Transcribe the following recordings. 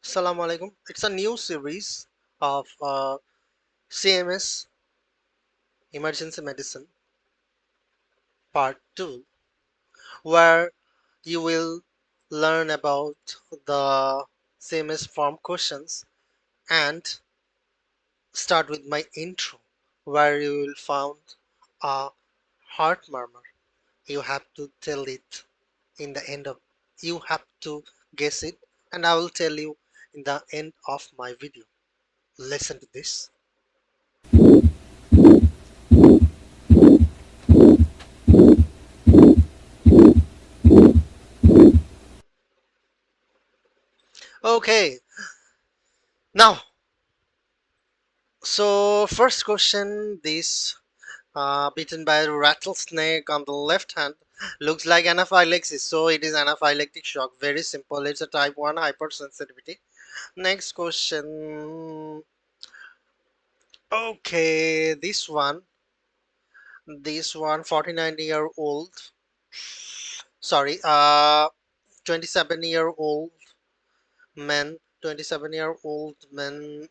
Assalamu alaikum. It's a new series of CMS Emergency Medicine Part 2, where you will learn about the CMS form questions and start with my intro, where you will find a heart murmur. You have to tell it in the end of, you have to guess it, and I will tell you in the end of my video. Listen to this. Okay, now so first question, this bitten by a rattlesnake on the left hand looks like anaphylaxis, so it is anaphylactic shock. Very simple. It's a type 1 hypersensitivity. Next question. Okay, this one 49-year-old, sorry, 27-year-old man, 27-year-old man.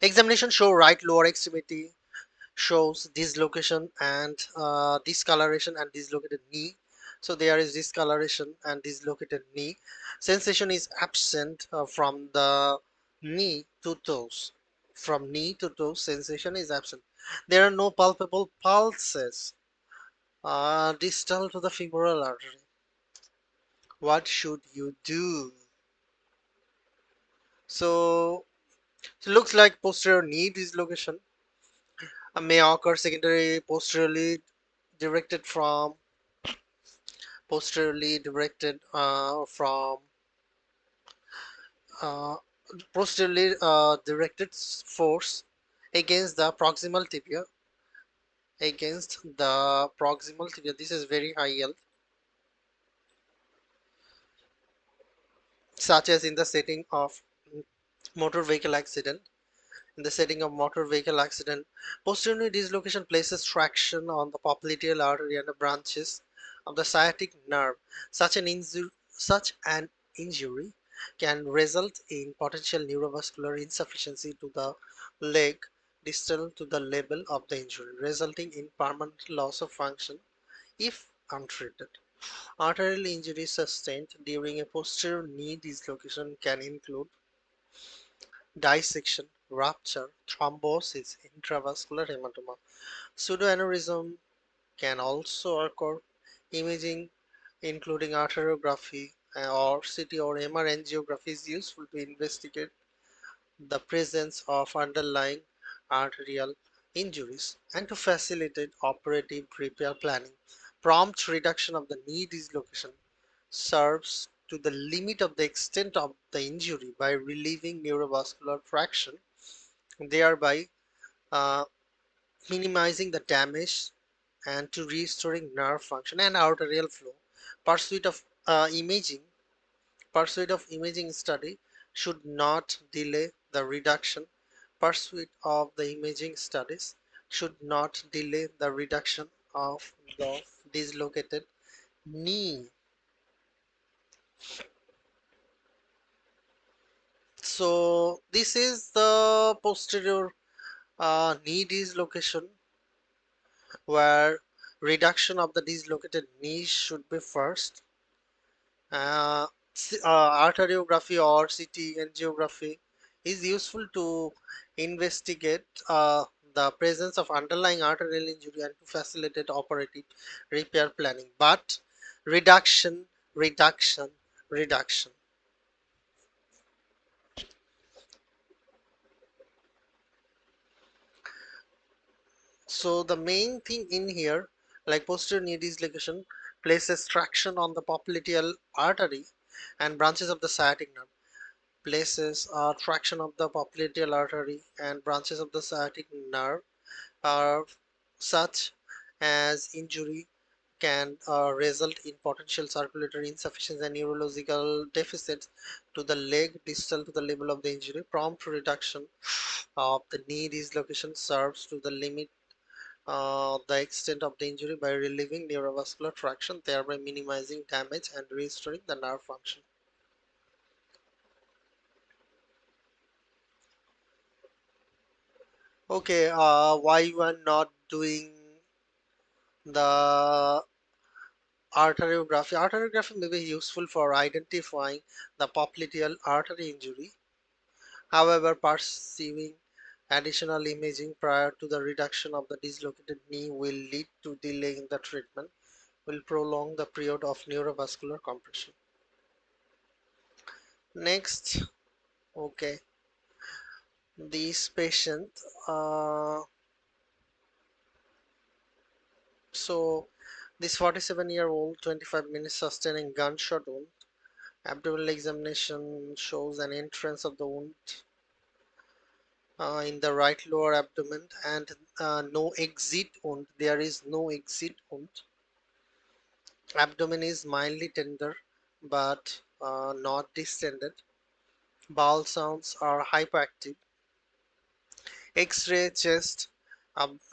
Examination show right lower extremity shows dislocation and discoloration and dislocated knee. So there is discoloration and dislocated knee. Sensation is absent from the knee to toes. From knee to toes, sensation is absent. There are no palpable pulses distal to the femoral artery. What should you do? So it looks like posterior knee dislocation may occur secondary posteriorly directed from uh, directed force against the proximal tibia. This is very high yield, such as in the setting of motor vehicle accident. In the setting of motor vehicle accident, posterior dislocation places traction on the popliteal artery and the branches of the sciatic nerve. Such an injury can result in potential neurovascular insufficiency to the leg distal to the level of the injury, resulting in permanent loss of function if untreated. Arterial injury sustained during a posterior knee dislocation can include dissection, rupture, thrombosis, intravascular hematoma. Pseudoaneurysm can also occur. Imaging, including arteriography or CT or MR angiography, is useful to investigate the presence of underlying arterial injuries and to facilitate operative repair planning. Prompt reduction of the knee dislocation serves to the limit of the extent of the injury by relieving neurovascular traction, thereby uh, minimizing the damage and to restoring nerve function and arterial flow. Pursuit of imaging study should not delay the reduction. Pursuit of the imaging studies should not delay the reduction of the dislocated knee. So this is the posterior knee dislocation, where reduction of the dislocated knee should be first. Uh, Arteriography or CT angiography is useful to investigate the presence of underlying arterial injury and to facilitate operative repair planning. But reduction, reduction, reduction. So the main thing in here, like posterior knee dislocation, places traction on the popliteal artery and branches of the sciatic nerve. Places traction of the popliteal artery and branches of the sciatic nerve are such as injury can result in potential circulatory insufficiency and neurological deficits to the leg distal to the level of the injury. Prompt reduction of the knee dislocation serves to the limit the extent of the injury by relieving neurovascular traction, thereby minimizing damage and restoring the nerve function. Okay, why you are not doing the arteriography? Arteriography may be useful for identifying the popliteal artery injury. However, pursuing additional imaging prior to the reduction of the dislocated knee will lead to delay in the treatment, will prolong the period of neurovascular compression. Next, okay, this patient, so this 47-year-old 25 minutes sustaining gunshot wound. Abdominal examination shows an entrance of the wound in the right lower abdomen and no exit wound. There is no exit wound. Abdomen is mildly tender but not distended. Bowel sounds are hyperactive. X-ray chest,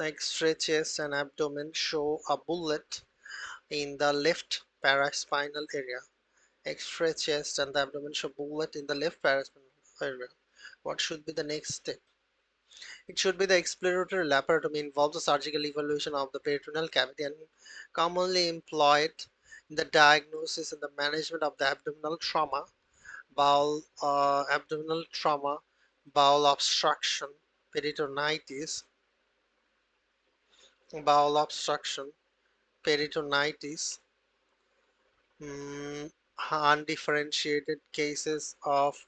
X-ray chest and abdomen show a bullet in the left paraspinal area. X-ray chest and the abdomen show bullet in the left paraspinal area. What should be the next step? It should be the exploratory laparotomy involves the surgical evaluation of the peritoneal cavity and commonly employed in the diagnosis and the management of the abdominal trauma, abdominal trauma, bowel obstruction, peritonitis, bowel obstruction, peritonitis, mm, undifferentiated cases of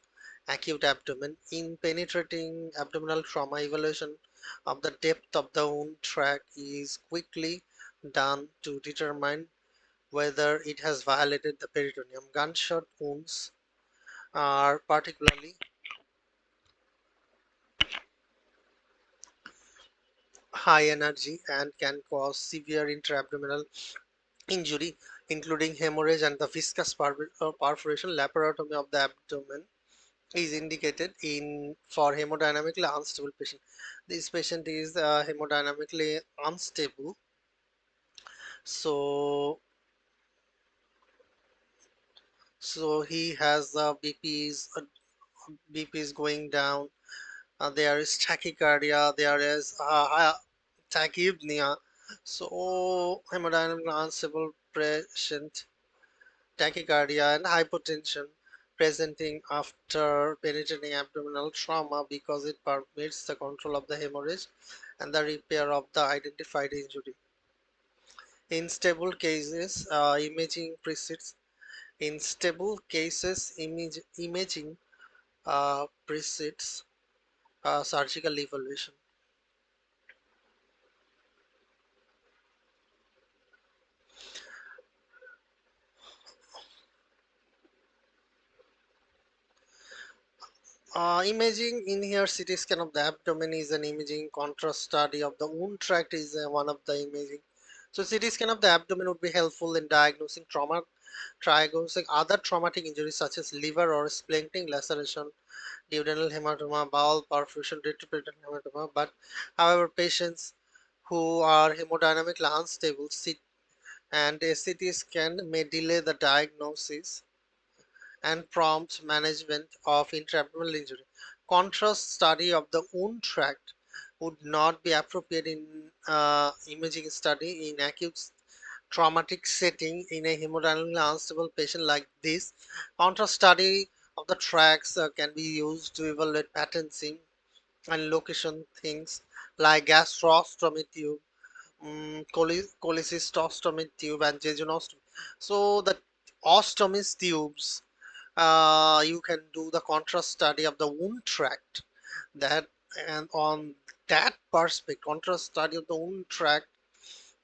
acute abdomen. In penetrating abdominal trauma, evaluation of the depth of the wound track is quickly done to determine whether it has violated the peritoneum. Gunshot wounds are particularly high energy and can cause severe intra-abdominal injury, including hemorrhage and the viscous perforation. Laparotomy of the abdomen is indicated in for hemodynamically unstable patient. This patient is hemodynamically unstable, so he has the BP is going down. There is tachycardia. There is tachypnea. So hemodynamically unstable patient, tachycardia and hypotension presenting after penetrating abdominal trauma because it permits the control of the hemorrhage and the repair of the identified injury. In stable cases, imaging precedes. In stable cases, imaging precedes surgical evaluation. Imaging in here, CT scan of the abdomen is an imaging. Contrast study of the wound tract is one of the imaging. So CT scan of the abdomen would be helpful in diagnosing trauma, diagnosing other traumatic injuries such as liver or splenectomy laceration, duodenal hematoma, bowel perforation, retroperitoneal hematoma. But however, patients who are hemodynamically unstable and a CT scan may delay the diagnosis and prompt management of intraabdominal injury. Contrast study of the wound tract would not be appropriate in imaging study in acute traumatic setting in a hemodynamically unstable patient like this. Contrast study of the tracts can be used to evaluate patterns in and location things like gastrostomy tube, cholecystostomy tube, and jejunostomy. So the ostomy tubes, you can do the contrast study of the wound tract that and on that perspective contrast study of the wound tract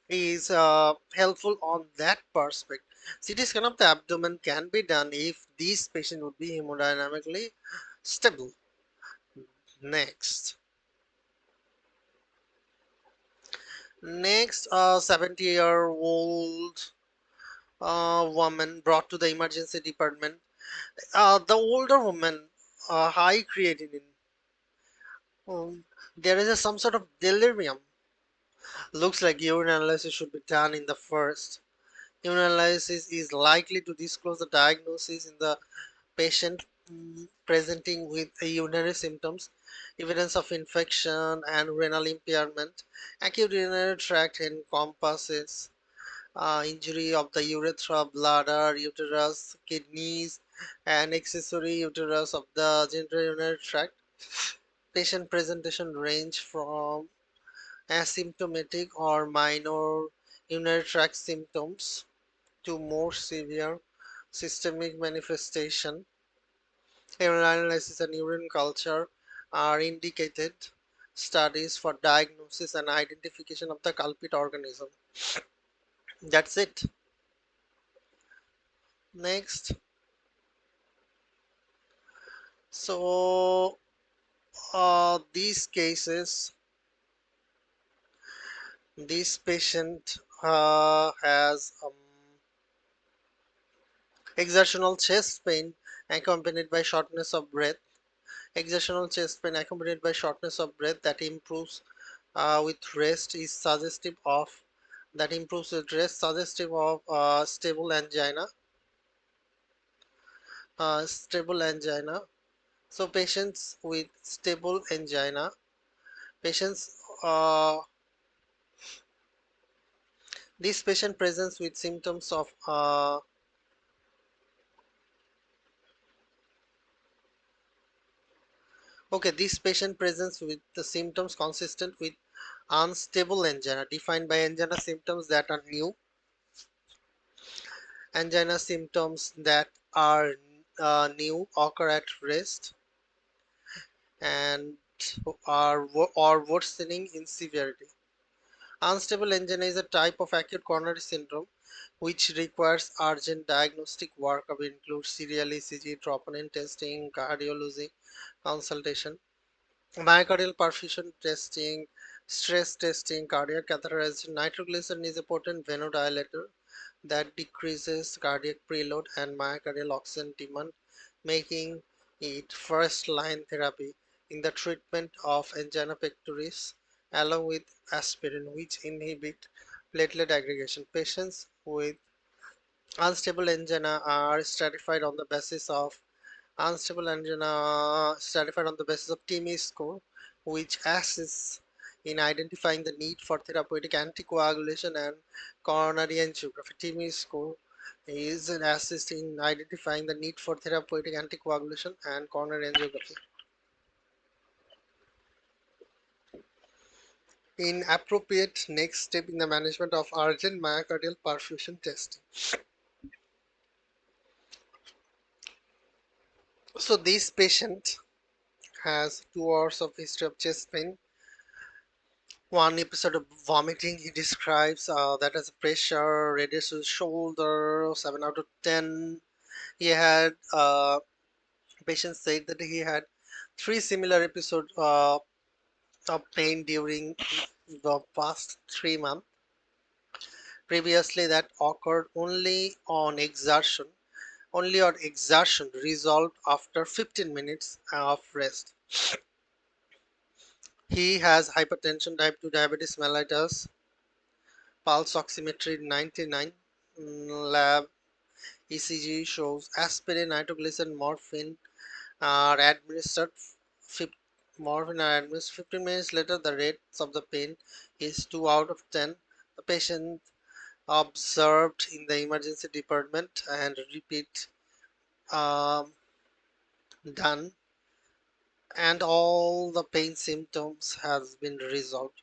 is helpful on that perspective. CT scan of the abdomen can be done if this patient would be hemodynamically stable. Next 70-year-old woman brought to the emergency department. The older woman, high creatinine. There is some sort of delirium. Looks like urine analysis should be done in the first. Urine analysis is likely to disclose the diagnosis in the patient presenting with urinary symptoms, evidence of infection and renal impairment. Acute urinary tract encompasses injury of the urethra, bladder, uterus, kidneys, and accessory uterus of the genital urinary tract. Patient presentation range from asymptomatic or minor urinary tract symptoms to more severe systemic manifestation. Urinalysis and urine culture are indicated studies for diagnosis and identification of the culprit organism. That's it. Next. So, these cases, this patient has exertional chest pain accompanied by shortness of breath. Exertional chest pain accompanied by shortness of breath that improves with rest is suggestive of stable angina. Stable angina. So patients with stable angina, patients this patient presents with symptoms of okay, this patient presents with the symptoms consistent with unstable angina, defined by angina symptoms that are new, angina symptoms that are new occur at rest and are worsening in severity. Unstable angina is a type of acute coronary syndrome which requires urgent diagnostic workup, includes serial ECG, troponin testing, cardiology consultation, myocardial perfusion testing, stress testing, cardiac catheterization. Nitroglycerin is a potent vasodilator that decreases cardiac preload and myocardial oxygen demand, making it first-line therapy in the treatment of angina pectoris, along with aspirin, which inhibit platelet aggregation. Patients with unstable angina are stratified on the basis of TIMI score, which assists in identifying the need for therapeutic anticoagulation and coronary angiography. TIMI score is an assist in identifying the need for therapeutic anticoagulation and coronary angiography. Inappropriate next step in the management of urgent myocardial perfusion testing. So this patient has 2 hours of history of chest pain, one episode of vomiting. He describes that as pressure radius to the shoulder, 7 out of 10. He had patient said that he had 3 similar episodes of pain during the past 3 months. Previously, that occurred only on exertion, resolved after 15 minutes of rest. He has hypertension, type 2 diabetes mellitus, pulse oximetry 99, lab ECG shows aspirin, nitroglycerin, morphine are administered. Morphine are administered 15 minutes later. The rates of the pain is 2 out of 10. The patient observed in the emergency department and repeat um, done, and all the pain symptoms has been resolved.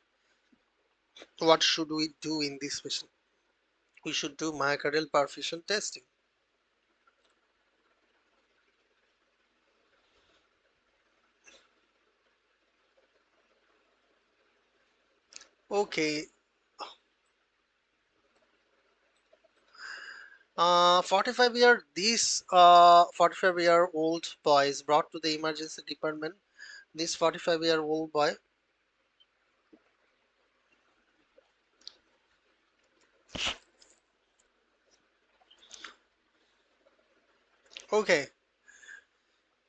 What should we do in this patient? We should do myocardial perfusion testing. Okay, 45-year-old boy is brought to the emergency department. This 45-year-old boy. Okay,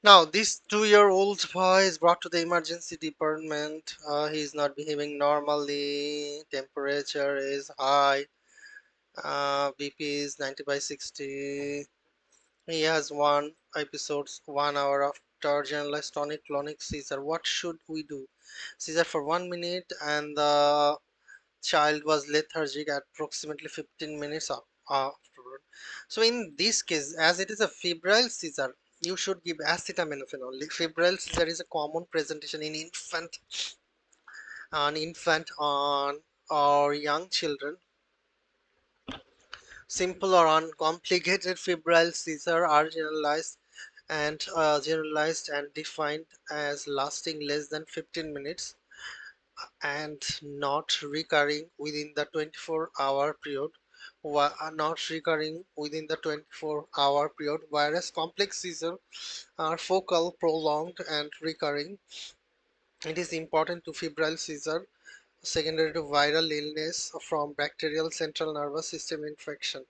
now this 2-year-old boy is brought to the emergency department. He is not behaving normally. Temperature is high. BP is 90 by 60. He has one episodes, 1 hour after generalized tonic-clonic seizure. What should we do? Seizure for 1 minute, and the child was lethargic at approximately 15 minutes afterward. So in this case, as it is a febrile seizure, you should give acetaminophen only. Febrile seizure is a common presentation in infant on or young children. Simple or uncomplicated febrile seizure are generalized and defined as lasting less than 15 minutes and not recurring within the 24-hour period, whereas complex seizures are focal, prolonged, and recurring. It is important to febrile seizure secondary to viral illness from bacterial central nervous system infection,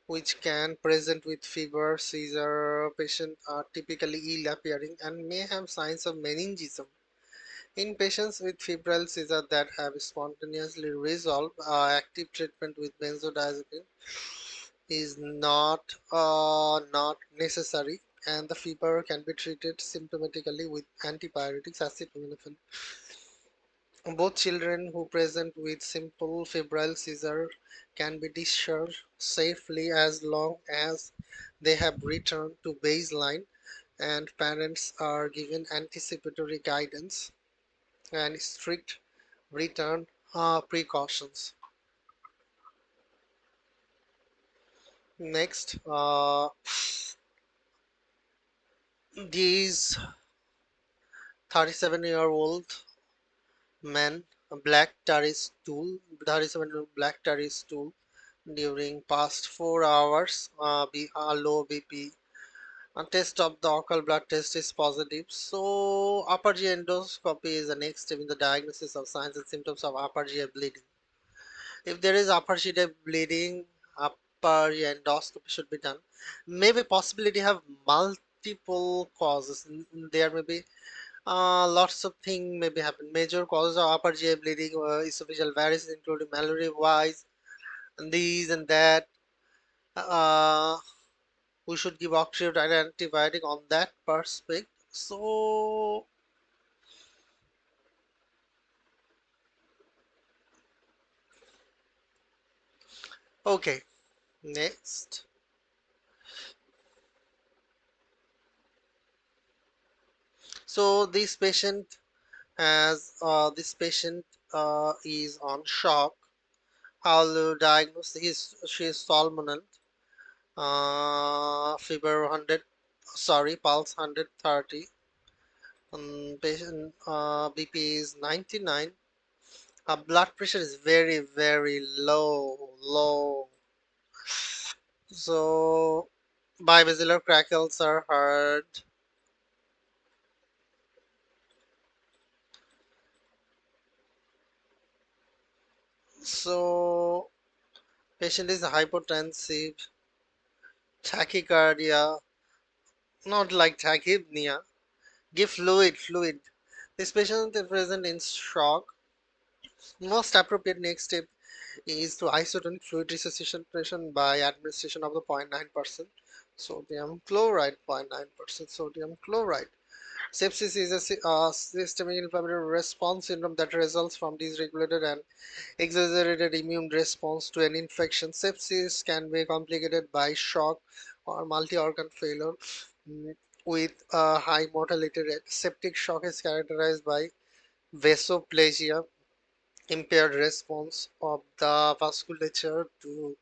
which can present with fever. Seizure patients are typically ill appearing and may have signs of meningism. In patients with febrile seizure that have spontaneously resolved, active treatment with benzodiazepine is not necessary, and the fever can be treated symptomatically with antipyretics, acetaminophen. Both children who present with simple febrile seizure can be discharged safely as long as they have returned to baseline and parents are given anticipatory guidance and strict return precautions. Next, these 37-year-old man, a black tarry stool, 37-year-old black tarry stool during past 4 hours, low BP. A test of the occult blood test is positive. So upper GI endoscopy is the next step in the diagnosis of signs and symptoms of upper GI bleeding. If there is upper GI bleeding, upper GI endoscopy should be done. Maybe possibility have multiple causes. There may be lots of things may be happen. Major causes of upper GI bleeding, esophageal varices, including mallory wise, and these and that. Uh, we should give octreotide antibiotic on that perspective. So, okay, next. So this patient is on shock. I'll diagnose she is salmonal. Fever 100, sorry, pulse 130. Patient BP is 99. Blood pressure is very, very low. So bibasilar crackles are heard. So patient is hypotensive, tachycardia, not like tachypnea. Give fluid. This patient is present in shock. Most appropriate next step is to isotonic fluid resuscitation by administration of the 0.9% sodium chloride. 0.9% sodium chloride. Sepsis is a systemic inflammatory response syndrome that results from dysregulated and exaggerated immune response to an infection. Sepsis can be complicated by shock or multi-organ failure with a high mortality rate. Septic shock is characterized by vasoplasia, impaired response of the vasculature to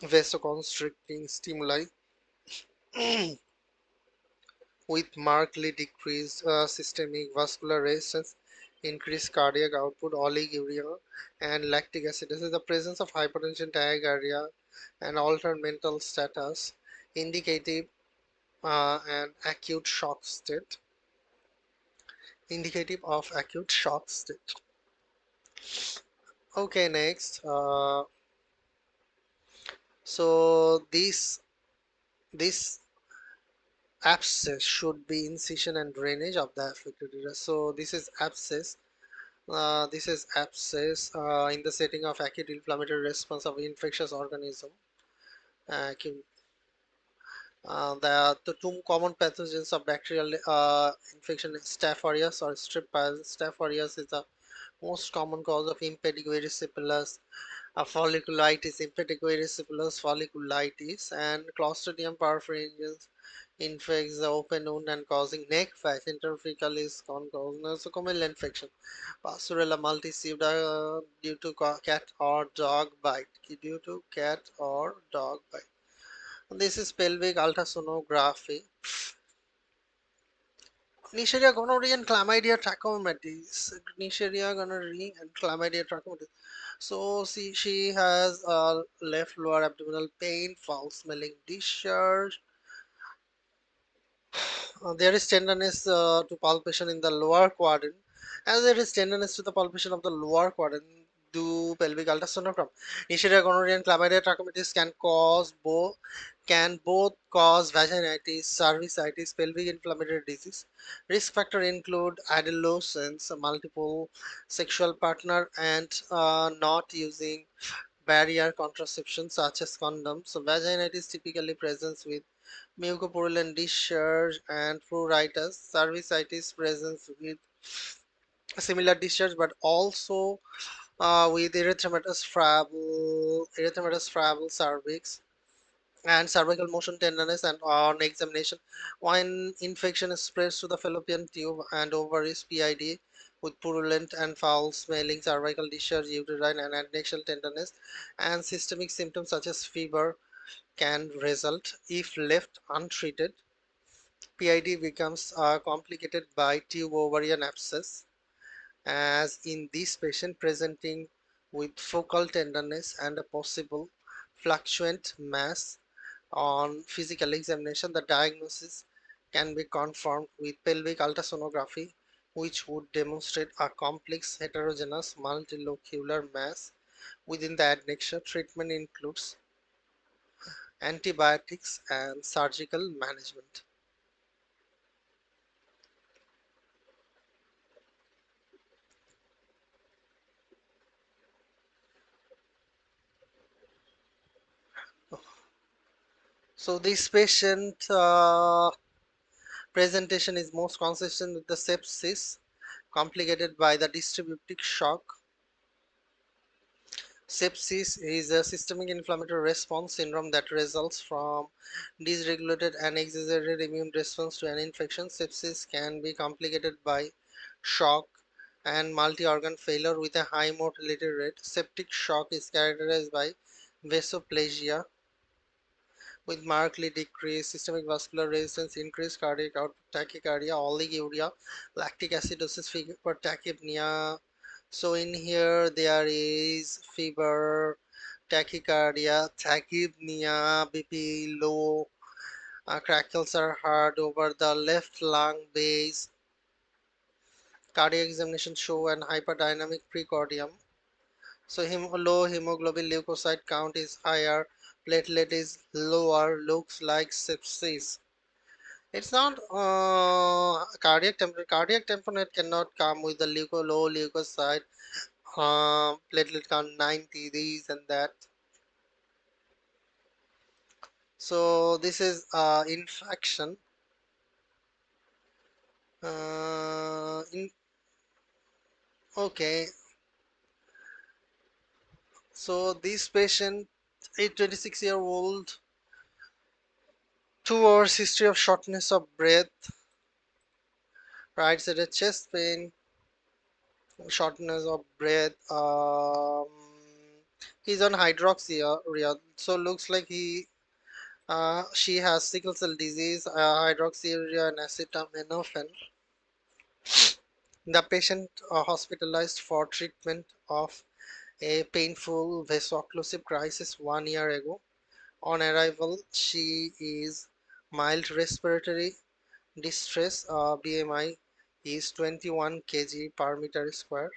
vasoconstricting stimuli, with markedly decreased systemic vascular resistance, increased cardiac output, oliguria, and lactic acidosis. The presence of hypertension, tachycardia, and altered mental status, indicative and acute shock state, indicative of acute shock state. Okay, next. So this abscess should be incision and drainage of the affected area. So this is abscess in the setting of acute inflammatory response of infectious organism. Acute. The two common pathogens of bacterial infection is Staph aureus or strep. Staph aureus is the most common cause of impetigo-erysipelas folliculitis, impetigo-erysipelas folliculitis, and Clostridium perfringens infects the open wound and causing neck patch. Interfecal causing nosocomial infection. Pastorella multisuda due to cat or dog bite. Due to cat or dog bite. This is pelvic ultrasonography. Neisseria gonorrhea and chlamydia trachomatis. Neisseria gonorrhea and chlamydia trachomatis. So see, she has a left lower abdominal pain, foul smelling discharge. There is tenderness to palpation in the lower quadrant. As there is tenderness to the palpation of the lower quadrant, do pelvic ultrasonography. Neisseria gonorrhea and chlamydia trachomatis can both cause vaginitis, cervicitis, pelvic inflammatory disease. Risk factor include adolescence, multiple sexual partner, and not using barrier contraception such as condoms. So vaginitis typically presents with mucopurulent discharge and pruritus. Cervicitis presents with similar discharge but also with erythematous cervix and cervical motion tenderness and on examination. When infection spreads to the fallopian tube and ovaries, PID with purulent and foul smelling cervical discharge, uterine and adnexal tenderness, and systemic symptoms such as fever can result. If left untreated, PID becomes complicated by tube ovarian abscess, as in this patient presenting with focal tenderness and a possible fluctuant mass. On physical examination, the diagnosis can be confirmed with pelvic ultrasonography, which would demonstrate a complex heterogeneous multilocular mass within the adnexia. Treatment includes antibiotics and surgical management. So this patient presentation is most consistent with the sepsis complicated by the distributic shock. Sepsis is a systemic inflammatory response syndrome that results from dysregulated and exaggerated immune response to an infection. Sepsis can be complicated by shock and multi-organ failure with a high mortality rate. Septic shock is characterized by vasoplasia with markedly decreased systemic vascular resistance, increased cardiac output, tachycardia, oliguria, lactic acidosis, fever, tachypnea. So in here there is fever, tachycardia, tachypnea, BP low, crackles are heard over the left lung base. Cardiac examination show an hyperdynamic precordium. So low hemoglobin leukocyte count is higher, platelet is lower, looks like sepsis. It's not cardiac tamponade. Cardiac tamponade cannot come with the low leukocyte, platelet count 90, these and that. So this is infection. Okay, so this patient, a 26-year-old, 2 hours history of shortness of breath, right sided chest pain, shortness of breath. He's on hydroxyurea, so looks like she has sickle cell disease, hydroxyurea and acetaminophen. The patient hospitalized for treatment of a painful vaso-occlusive crisis 1 year ago. On arrival, she is mild respiratory distress. BMI is 21 kg per meter square.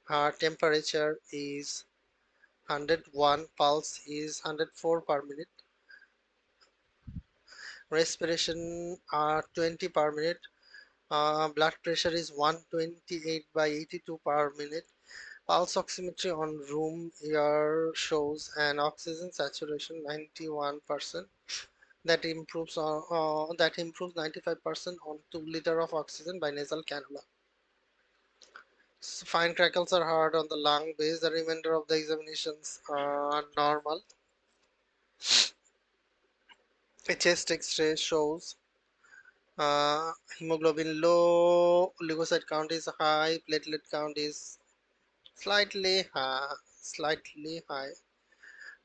Her temperature is 101, pulse is 104 per minute, respiration 20 per minute, blood pressure is 128/82 per minute. Pulse oximetry on room air shows an oxygen saturation 91%. that improves 95% on 2 liter of oxygen by nasal cannula. Fine crackles are hard on the lung base. The remainder of the examinations are normal. A chest X-ray shows hemoglobin low, leukocyte count is high, platelet count is slightly high.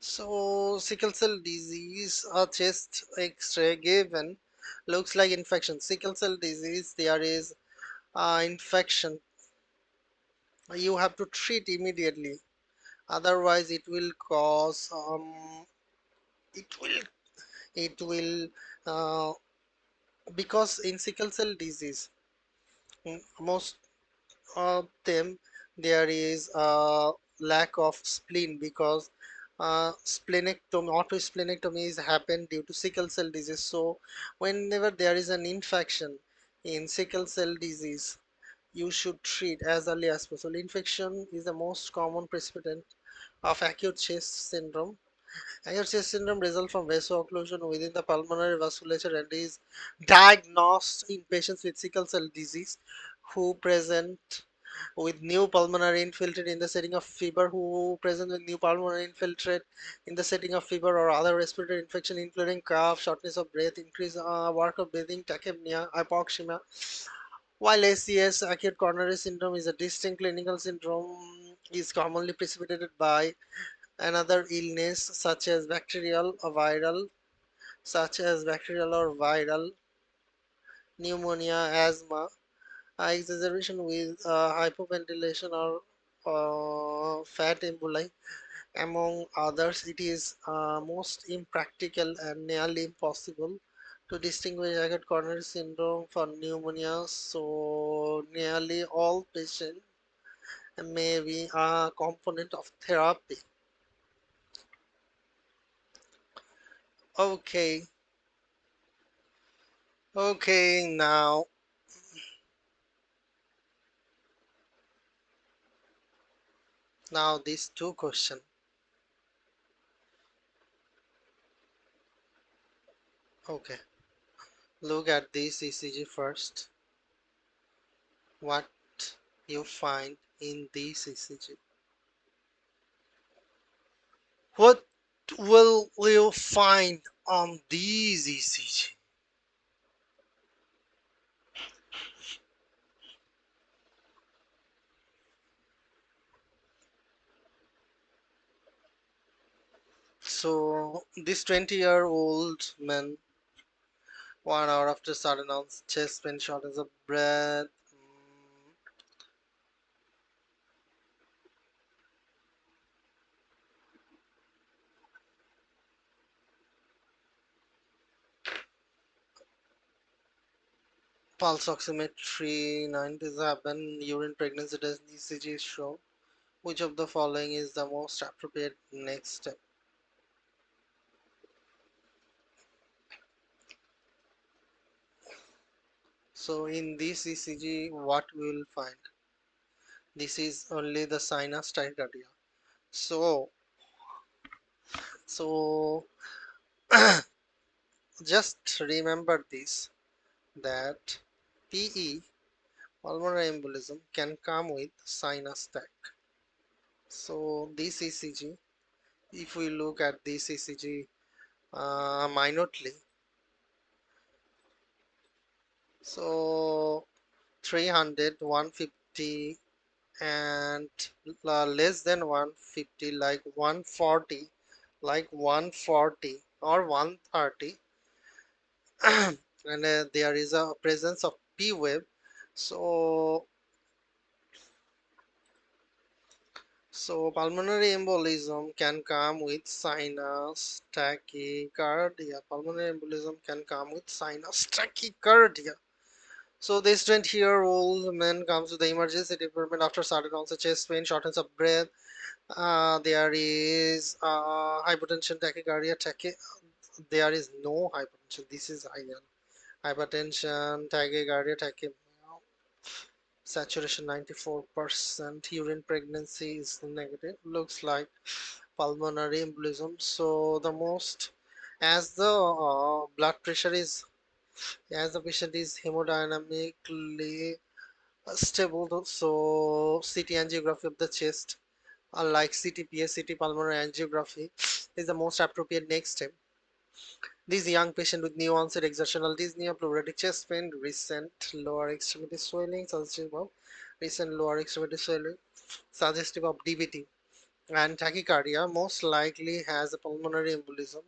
So sickle cell disease, a chest X-ray given looks like infection. Sickle cell disease, there is infection. You have to treat immediately. Otherwise, it will cause it will it will uh, because in sickle cell disease, most of them there is a lack of spleen because splenectomy, autosplenectomy is happened due to sickle cell disease. So whenever there is an infection in sickle cell disease, you should treat as early as possible. Infection is the most common precipitant of acute chest syndrome. Acute chest syndrome results from vaso-occlusion within the pulmonary vasculature and is diagnosed in patients with sickle cell disease who present with new pulmonary infiltrate in the setting of fever, who present with new pulmonary infiltrate in the setting of fever or other respiratory infection including cough, shortness of breath, increased work of breathing, tachypnea, hypoxemia. While ACS, acute coronary syndrome, is a distinct clinical syndrome, is commonly precipitated by another illness such as bacterial or viral pneumonia, asthma, exacerbation with hypoventilation or fat emboli, among others. It is most impractical and nearly impossible to distinguish acute coronary syndrome from pneumonia, so nearly all patients may be a component of therapy. Okay, okay, now these two questions. Okay, look at this ECG first. What you find in this ECG? What will you find on these ECG? So this 20-year-old man, 1 hour after sudden onset chest pain, shortness of breath, pulse oximetry 90s happen, urine pregnancy test, ECG show. Which of the following is the most appropriate next step? So in this ECG, what we will find? This is only the sinus tachycardia. So, so just remember this, that PE, pulmonary embolism, can come with sinus tach. So this ECG, if we look at this ECG minutely, so 300, 150 and less than 150, like 140, or 130, and there is a presence of P wave. So so pulmonary embolism can come with sinus tachycardia. Pulmonary embolism can come with sinus tachycardia. So this 20-year-old man comes to the emergency department after sudden onset chest pain, shortness of breath. There is hypotension, tachycardia, there is no hypertension. This is ideal. Hypertension, tachycardia, saturation 94%, urine pregnancy is negative. Looks like pulmonary embolism. So the most As the blood pressure is as the patient is hemodynamically stable, so CT angiography of the chest, unlike CTPA, CT pulmonary angiography, is the most appropriate next step. These young patient with new onset exertional dyspnea, pleuritic chest pain, recent lower extremity swelling, suggestive of DVT, and tachycardia, most likely has a pulmonary embolism.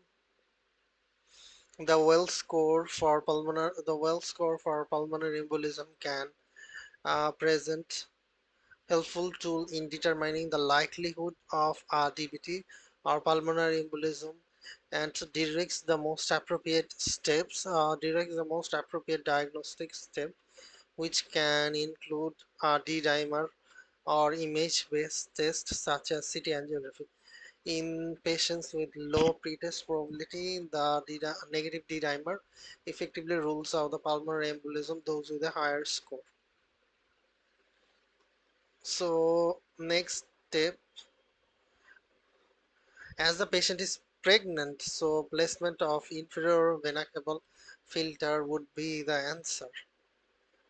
The well score for pulmonary embolism can present helpful tool in determining the likelihood of DVT or pulmonary embolism, and directs the most appropriate diagnostic step, which can include D-dimer or image-based tests such as CT angiography. In patients with low pretest probability, the negative D-dimer effectively rules out the pulmonary embolism, those with a higher score. So next step, as the patient is pregnant, so placement of inferior vena cava filter would be the answer.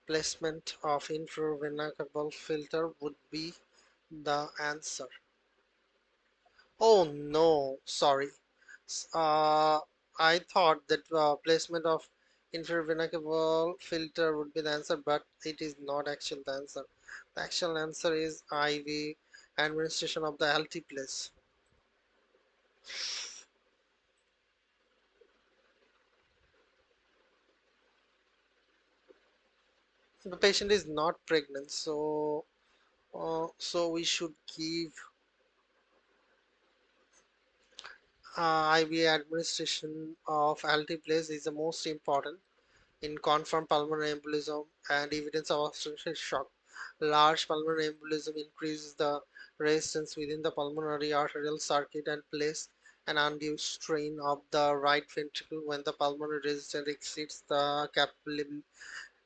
Placement of inferior vena cava filter would be the answer. Oh no, sorry. I thought that placement of inferior vena cava filter would be the answer, but it is not actually the answer. The actual answer is IV administration of the altiplase. The patient is not pregnant, so we should give IV administration of altiplase is the most important in confirmed pulmonary embolism and evidence of obstructive shock. Large pulmonary embolism increases the resistance within the pulmonary arterial circuit and place an undue strain of the right ventricle when the pulmonary resistance exceeds the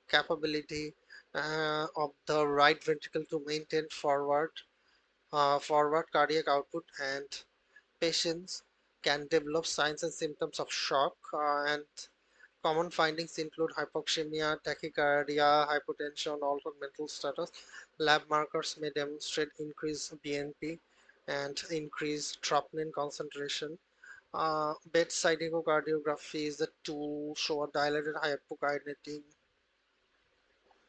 capability of the right ventricle to maintain forward cardiac output, and patients can develop signs and symptoms of shock, and common findings include hypoxemia, tachycardia, hypotension, altered mental status. Lab markers may demonstrate increased BNP and increased troponin concentration. Bedside echocardiography is the tool show a dilated hypokinetic.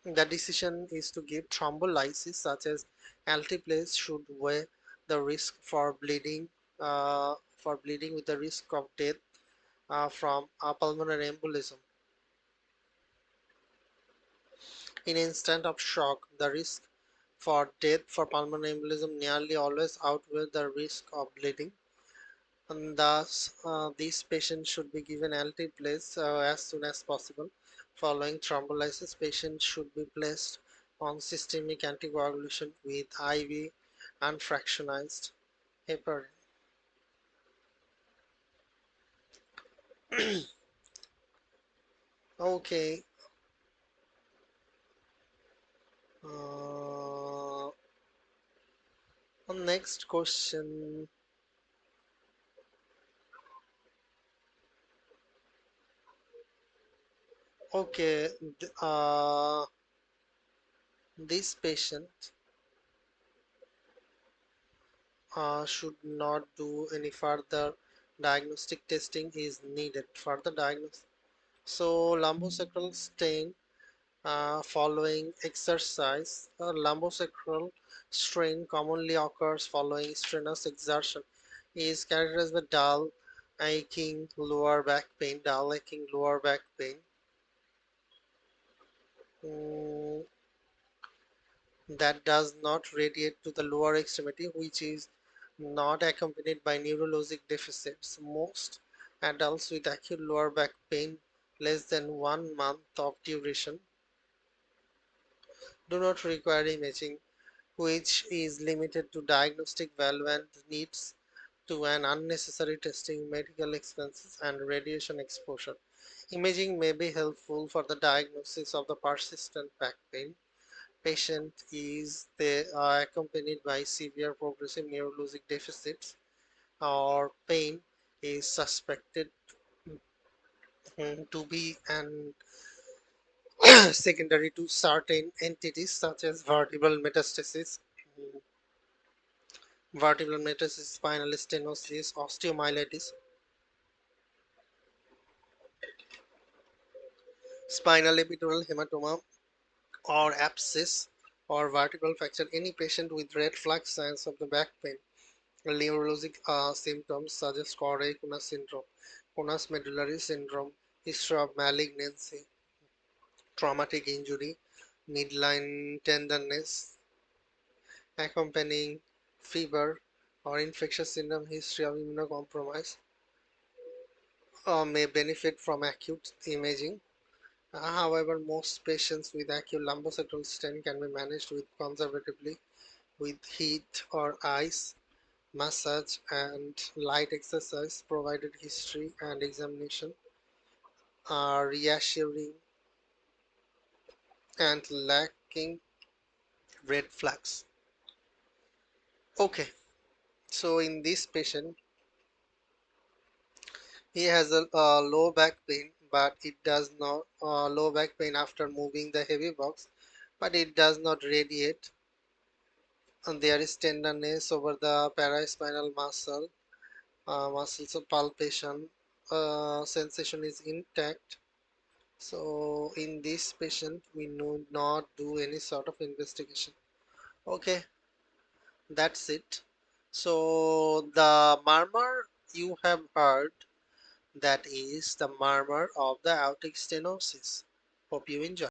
The decision is to give thrombolysis such as altiplase should weigh the risk for bleeding with the risk of death from pulmonary embolism. In instant of shock, the risk for death for pulmonary embolism nearly always outweighs the risk of bleeding, and thus these patients should be given altiplase as soon as possible. Following thrombolysis, patients should be placed on systemic anticoagulation with IV unfractionized heparin. Okay, uh, next question. Okay, this patient should not do any further diagnostic testing is needed. Further diagnosis. So lumbosacral strain following exercise. Lumbosacral strain commonly occurs following strenuous exertion. Is characterized by dull aching lower back pain. Mm, that does not radiate to the lower extremity, which is not accompanied by neurologic deficits. Most adults with acute lower back pain less than 1 month of duration do not require imaging, which is limited to diagnostic value and needs to an unnecessary testing, medical expenses, and radiation exposure. Imaging may be helpful for the diagnosis of the persistent back pain. Patient is they are accompanied by severe progressive neurologic deficits or pain is suspected. to be an secondary to certain entities such as mm, vertebral metastasis, spinal stenosis, osteomyelitis, spinal epidural hematoma, or abscess, or vertebral fracture. Any patient with red flag signs of the back pain, neurologic symptoms such as Corey-Kunas syndrome, Kunas medullary syndrome, history of malignancy, traumatic injury, midline tenderness, accompanying fever, or infectious syndrome, history of immunocompromise, may benefit from acute imaging. However, most patients with acute lumbosacral stent can be managed with conservatively with heat or ice, massage, and light exercise, provided history and examination are reassuring and lacking red flags. Okay, so in this patient, he has a low back pain, but it does not low back pain after moving the heavy box, but it does not radiate. And there is tenderness over the paraspinal muscles of palpation. Sensation is intact. So in this patient, we do not do any sort of investigation. Okay, that's it. So the murmur you have heard, that is the murmur of the aortic stenosis. Hope you enjoy.